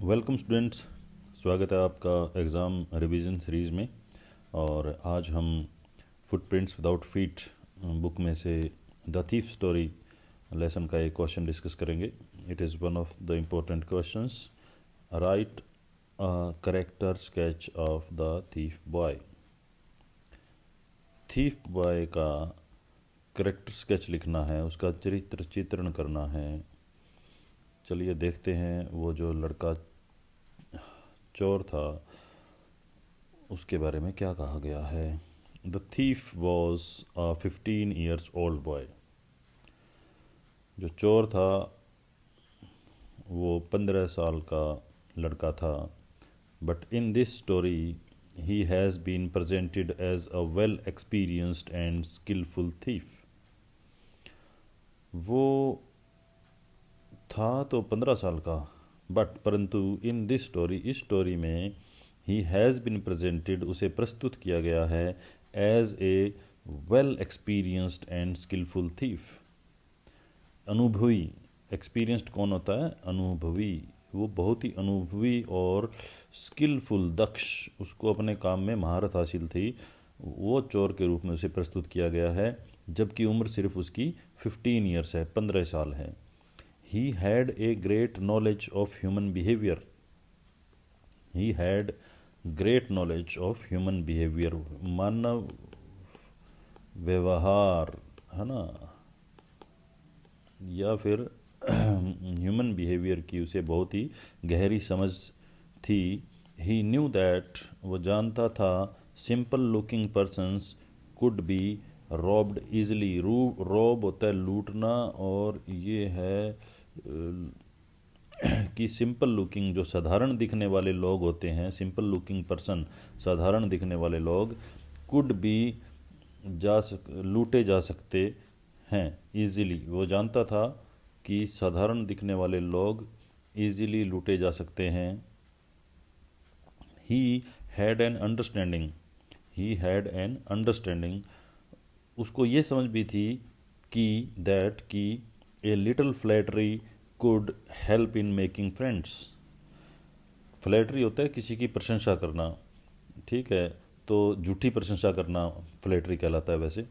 Welcome students. स्वागत है आपका एग्ज़ाम रिवीजन सीरीज़ में। और आज हम फुटप्रिंट्स विदाउट फीट बुक में से द थीफ स्टोरी लेसन का एक क्वेश्चन डिस्कस करेंगे। It is one of the important questions. Right a character sketch of the thief boy. Thief boy का करेक्टर स्केच लिखना है, उसका चरित्र चित्रण करना है। चलिए देखते हैं वो जो लड़का चोर था उसके बारे में क्या कहा गया है। The thief was a 15 years old boy. जो चोर था वो 15 साल का लड़का था। But in this story he has been presented as a well experienced and skilful thief. वो था तो 15 साल का, बट परंतु इन दिस स्टोरी, इस स्टोरी में ही हैज़ बिन प्रेजेंटेड, उसे प्रस्तुत किया गया है as a well experienced and skilful thief. अनुभवी, एक्सपीरियंस्ड कौन होता है? अनुभवी। वो बहुत ही अनुभवी और स्किलफुल, दक्ष, उसको अपने काम में महारत हासिल थी। वो चोर के रूप में उसे प्रस्तुत किया गया है, जबकि उम्र सिर्फ उसकी 15 ईयर्स है, 15 साल है। He had a great knowledge of human behavior. He had great knowledge of human behavior. मानव व्यवहार, है ना, या फिर ह्यूमन बिहेवियर की उसे बहुत ही गहरी समझ थी। ही न्यू दैट, वो जानता था, simple looking persons could be robbed easily. Rob होता है लूटना, और ये है कि सिंपल लुकिंग, जो साधारण दिखने वाले लोग होते हैं, सिंपल लुकिंग पर्सन, साधारण दिखने वाले लोग, कुड बी लूटे जा सकते हैं इजीली। वो जानता था कि साधारण दिखने वाले लोग इजीली लूटे जा सकते हैं। He had an understanding, he had an understanding, उसको ये समझ भी थी कि दैट कि a little flattery could help in making friends. Flattery होता है किसी की प्रशंसा करना, ठीक है, तो झूठी प्रशंसा करना फ्लैटरी कहलाता है वैसे।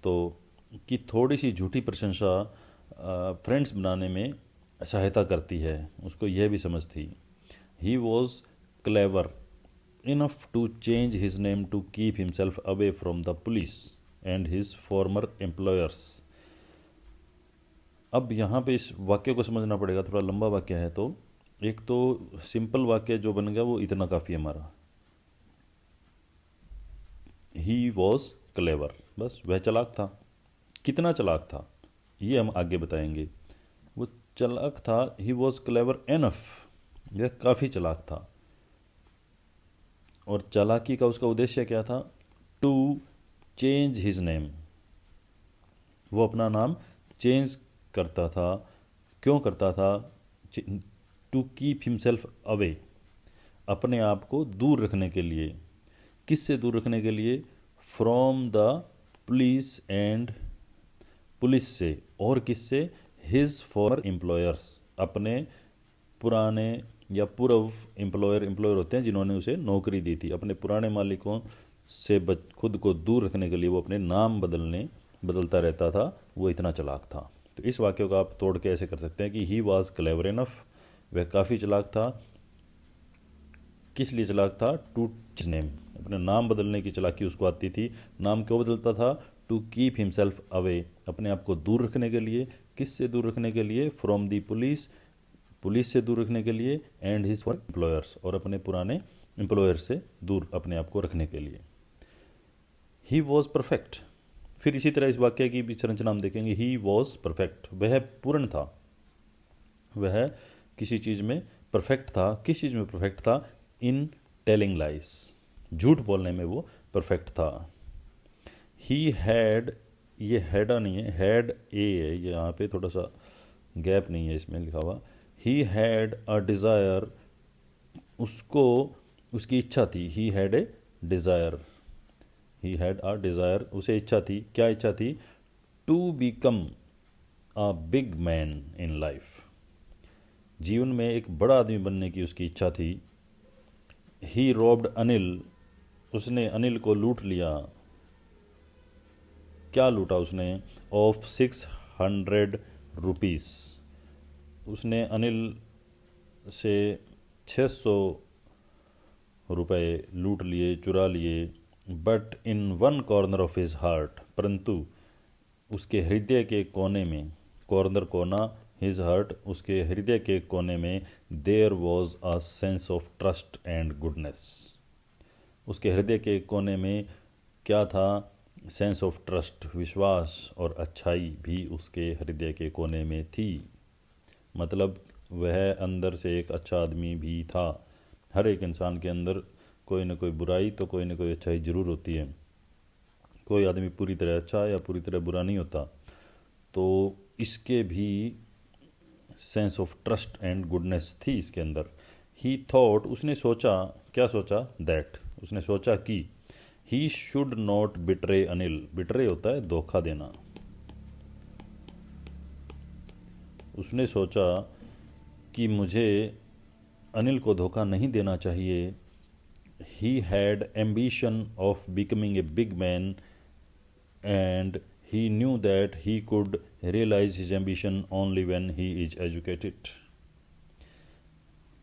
तो कि थोड़ी सी झूठी प्रशंसा फ्रेंड्स बनाने में सहायता करती है, उसको यह भी समझ थी। He was clever enough to change his name to keep himself away from the police and his former employers. अब यहाँ पे इस वाक्य को समझना पड़ेगा, थोड़ा लंबा वाक्य है। तो एक तो सिंपल वाक्य जो बन गया वो इतना काफ़ी हमारा, ही वॉज क्लेवर, बस वह चालाक था। कितना चालाक था ये हम आगे बताएंगे। वो चालाक था, ही वॉज क्लेवर एनफ, यह काफ़ी चालाक था। और चालाकी का उसका उद्देश्य क्या था? टू चेंज हिज नेम, वो अपना नाम चेंज करता था। क्यों करता था? टू कीप हिमसेल्फ अवे, अपने आप को दूर रखने के लिए। किससे दूर रखने के लिए? From the police and, police से, और किससे? हिज फॉर्मर एम्प्लॉयर्स, अपने पुराने या पूर्व एम्प्लॉयर होते हैं जिन्होंने उसे नौकरी दी थी। अपने पुराने मालिकों से खुद को दूर रखने के लिए वो अपने नाम बदलता रहता था। वो इतना चालाक था। तो इस वाक्य को आप तोड़ के ऐसे कर सकते हैं कि ही वॉज क्लेवर इनफ, वह काफ़ी चालाक था। किस लिए चालाक था? टू चेंज नेम, अपने नाम बदलने की चालाकी उसको आती थी। नाम क्यों बदलता था? टू कीप हिमसेल्फ अवे, अपने आप को दूर रखने के लिए। किससे दूर रखने के लिए? फ्रॉम दी पुलिस, पुलिस से दूर रखने के लिए, एंड हिज फॉर एम्प्लॉयर्स, और अपने पुराने एम्प्लॉयर से दूर अपने आप को रखने के लिए। ही वॉज परफेक्ट, फिर इसी तरह इस वाक्य की भी संरचना हम देखेंगे। ही वॉज परफेक्ट, वह पूर्ण था, वह किसी चीज़ में परफेक्ट था। किस चीज़ में परफेक्ट था? इन टेलिंग लाइज, झूठ बोलने में वो परफेक्ट था। ही हैड, ये हैडा नहीं है, हैड ए है, ये यहाँ पे थोड़ा सा गैप नहीं है इसमें लिखा हुआ। ही हैड अ डिज़ायर, उसको, उसकी इच्छा थी। He had a desire, he had a desire, उसे इच्छा थी। क्या इच्छा थी? To become a big man in life, जीवन में एक बड़ा आदमी बनने की उसकी इच्छा थी। ही रॉब्ड अनिल, उसने अनिल को लूट लिया। क्या लूटा उसने? Of 600 rupees. उसने अनिल से 600 रुपए लूट लिए, चुरा लिए। But in one corner of his heart, परंतु उसके हृदय के कोने में, कॉर्नर कोना, हिज हार्ट, उसके हृदय के कोने में, there was a sense of trust and goodness. उसके हृदय के कोने में क्या था? सेंस ऑफ ट्रस्ट, विश्वास और अच्छाई भी उसके हृदय के कोने में थी। मतलब वह अंदर से एक अच्छा आदमी भी था। हर एक इंसान के अंदर कोई ना कोई बुराई तो कोई ना कोई अच्छाई ज़रूर होती है। कोई आदमी पूरी तरह अच्छा या पूरी तरह बुरा नहीं होता। तो इसके भी sense of trust and goodness थी इसके अंदर। ही थॉट, उसने सोचा, क्या सोचा? दैट, उसने सोचा कि he should not betray Anil. Betray होता है धोखा देना। उसने सोचा कि मुझे अनिल को धोखा नहीं देना चाहिए। he had ambition of becoming a big man and he knew that he could realize his ambition only when he is educated.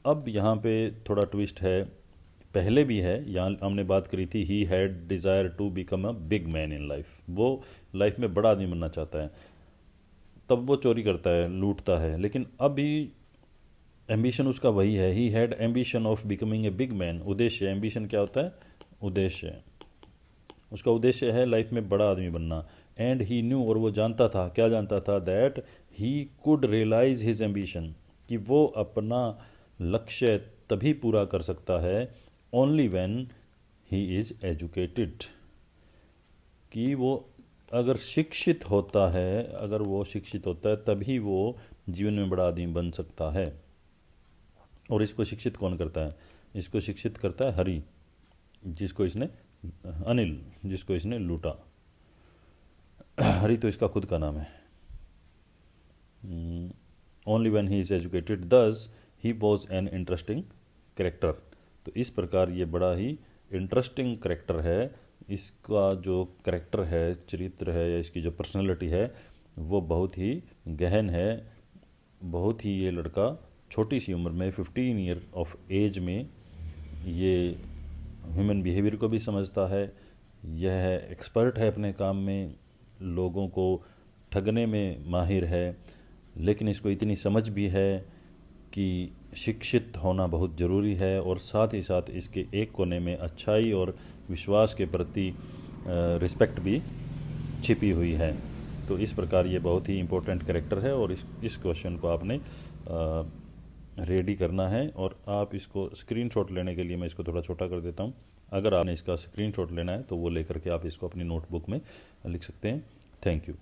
अब यहाँ पे थोड़ा ट्विस्ट है, पहले भी है। यहाँ हमने बात करी थी he had desire to become a big man in life। वो लाइफ में बड़ा आदमी बनना चाहता है, तब वो चोरी करता है, लूटता है। लेकिन अभी एम्बिशन उसका वही है, he had ambition of becoming a big man. उद्देश्य, एम्बिशन क्या होता है? उद्देश्य। उसका उद्देश्य है लाइफ में बड़ा आदमी बनना। एंड ही न्यू, और वो जानता था, क्या जानता था? That he could realise his ambition, कि वो अपना लक्ष्य तभी पूरा कर सकता है only when he is educated, कि वो अगर शिक्षित होता है, अगर वो शिक्षित होता है तभी वो जीवन में बड़ा आदमी बन सकता है। और इसको शिक्षित कौन करता है? इसको शिक्षित करता है हरि, जिसको इसने, अनिल, जिसको इसने लूटा। हरि तो इसका खुद का नाम है। Only when he is educated thus he was an interesting character. तो इस प्रकार ये बड़ा ही इंटरेस्टिंग करेक्टर है। इसका जो करेक्टर है, चरित्र है, या इसकी जो पर्सनैलिटी है वो बहुत ही गहन है। बहुत ही, ये लड़का छोटी सी उम्र में 15 ईयर ऑफ एज में ये ह्यूमन बिहेवियर को भी समझता है। यह एक्सपर्ट है अपने काम में, लोगों को ठगने में माहिर है। लेकिन इसको इतनी समझ भी है कि शिक्षित होना बहुत ज़रूरी है, और साथ ही साथ इसके एक कोने में अच्छाई और विश्वास के प्रति रिस्पेक्ट भी छिपी हुई है। तो इस प्रकार ये बहुत ही इम्पोर्टेंट कैरेक्टर है, और इस क्वेश्चन को आपने रेडी करना है। और आप इसको स्क्रीनशॉट लेने के लिए मैं इसको थोड़ा छोटा कर देता हूँ। अगर आपने इसका स्क्रीनशॉट लेना है तो वो लेकर के आप इसको अपनी नोटबुक में लिख सकते हैं। Thank you.